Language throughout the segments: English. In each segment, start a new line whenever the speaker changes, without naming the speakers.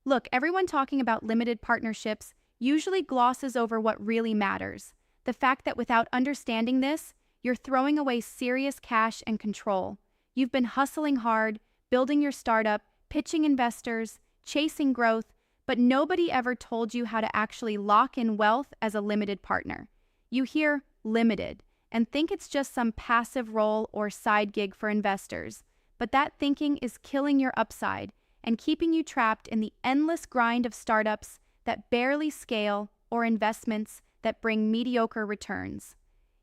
Look, everyone talking about limited partnerships usually glosses over what really matters. The fact that without understanding this, you're throwing away serious cash and control. You've been hustling hard, building your startup, pitching investors, chasing growth, but nobody ever told you how to actually lock in wealth as a limited partner. You hear limited and think it's just some passive role or side gig for investors, but that thinking is killing your upside and keeping you trapped in the endless grind of startups that barely scale or investments that bring mediocre returns.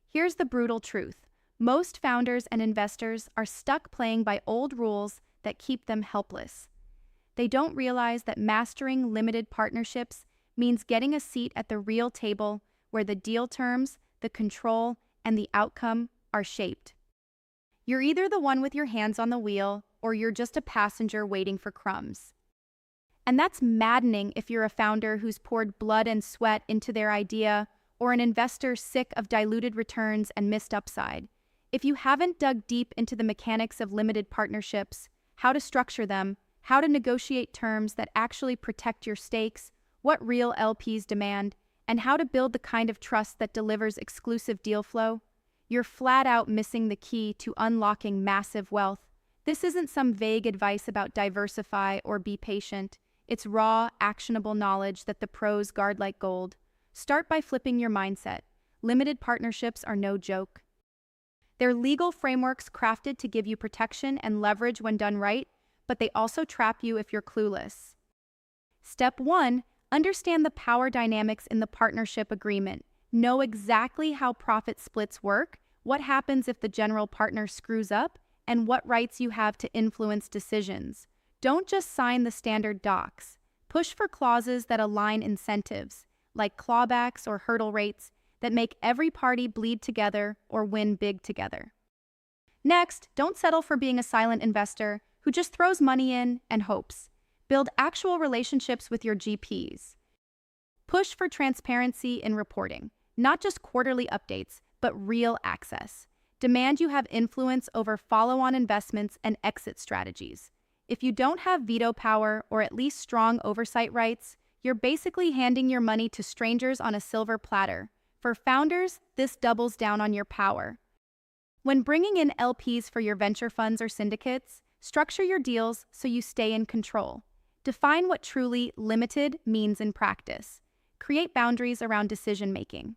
Here's the brutal truth. Most founders and investors are stuck playing by old rules that keep them helpless. They don't realize that mastering limited partnerships means getting a seat at the real table where the deal terms, the control, and the outcome are shaped. You're either the one with your hands on the wheel or you're just a passenger waiting for crumbs. And that's maddening if you're a founder who's poured blood and sweat into their idea or an investor sick of diluted returns and missed upside. If you haven't dug deep into the mechanics of limited partnerships, how to structure them, how to negotiate terms that actually protect your stakes, what real LPs demand, and how to build the kind of trust that delivers exclusive deal flow, you're flat out missing the key to unlocking massive wealth. This isn't some vague advice about diversify or be patient. It's raw, actionable knowledge that the pros guard like gold. Start by flipping your mindset. Limited partnerships are no joke. They're legal frameworks crafted to give you protection and leverage when done right, but they also trap you if you're clueless. Step 1. Understand the power dynamics in the partnership agreement. Know exactly how profit splits work, what happens if the general partner screws up, and what rights you have to influence decisions. Don't just sign the standard docs. Push for clauses that align incentives, like clawbacks or hurdle rates, that make every party bleed together or win big together. Next, don't settle for being a silent investor who just throws money in and hopes. Build actual relationships with your GPs. Push for transparency in reporting, not just quarterly updates, but real access. Demand you have influence over follow-on investments and exit strategies. If you don't have veto power or at least strong oversight rights, you're basically handing your money to strangers on a silver platter. For founders, this doubles down on your power. When bringing in LPs for your venture funds or syndicates, structure your deals so you stay in control. Define what truly limited means in practice. Create boundaries around decision-making.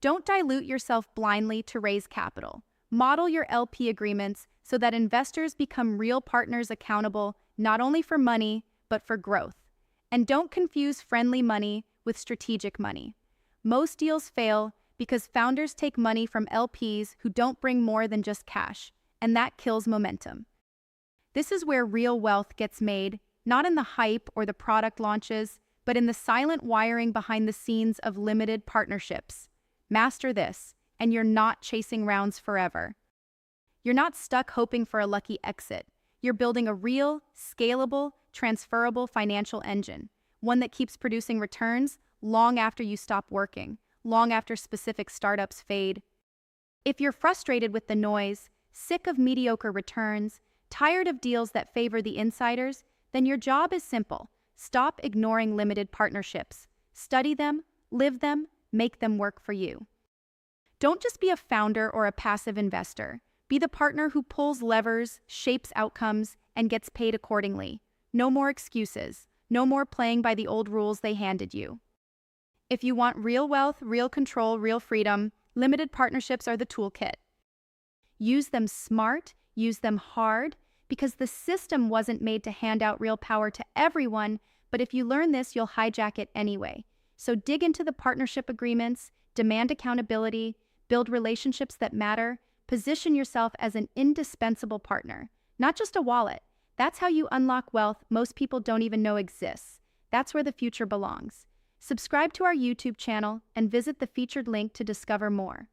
Don't dilute yourself blindly to raise capital. Model your LP agreements so that investors become real partners accountable not only for money, but for growth. And don't confuse friendly money with strategic money. Most deals fail because founders take money from LPs who don't bring more than just cash, and that kills momentum. This is where real wealth gets made, not in the hype or the product launches, but in the silent wiring behind the scenes of limited partnerships. Master this, and you're not chasing rounds forever. You're not stuck hoping for a lucky exit. You're building a real, scalable, transferable financial engine, one that keeps producing returns long after you stop working, long after specific startups fade. If you're frustrated with the noise, sick of mediocre returns, tired of deals that favor the insiders, then your job is simple. Stop ignoring limited partnerships. Study them, live them, make them work for you. Don't just be a founder or a passive investor. Be the partner who pulls levers, shapes outcomes, and gets paid accordingly. No more excuses. No more playing by the old rules they handed you. If you want real wealth, real control, real freedom, limited partnerships are the toolkit. Use them smart, use them hard, because the system wasn't made to hand out real power to everyone, but if you learn this, you'll hijack it anyway. So dig into the partnership agreements, demand accountability, build relationships that matter, position yourself as an indispensable partner, not just a wallet. That's how you unlock wealth most people don't even know exists. That's where the future belongs. Subscribe to our YouTube channel and visit the featured link to discover more.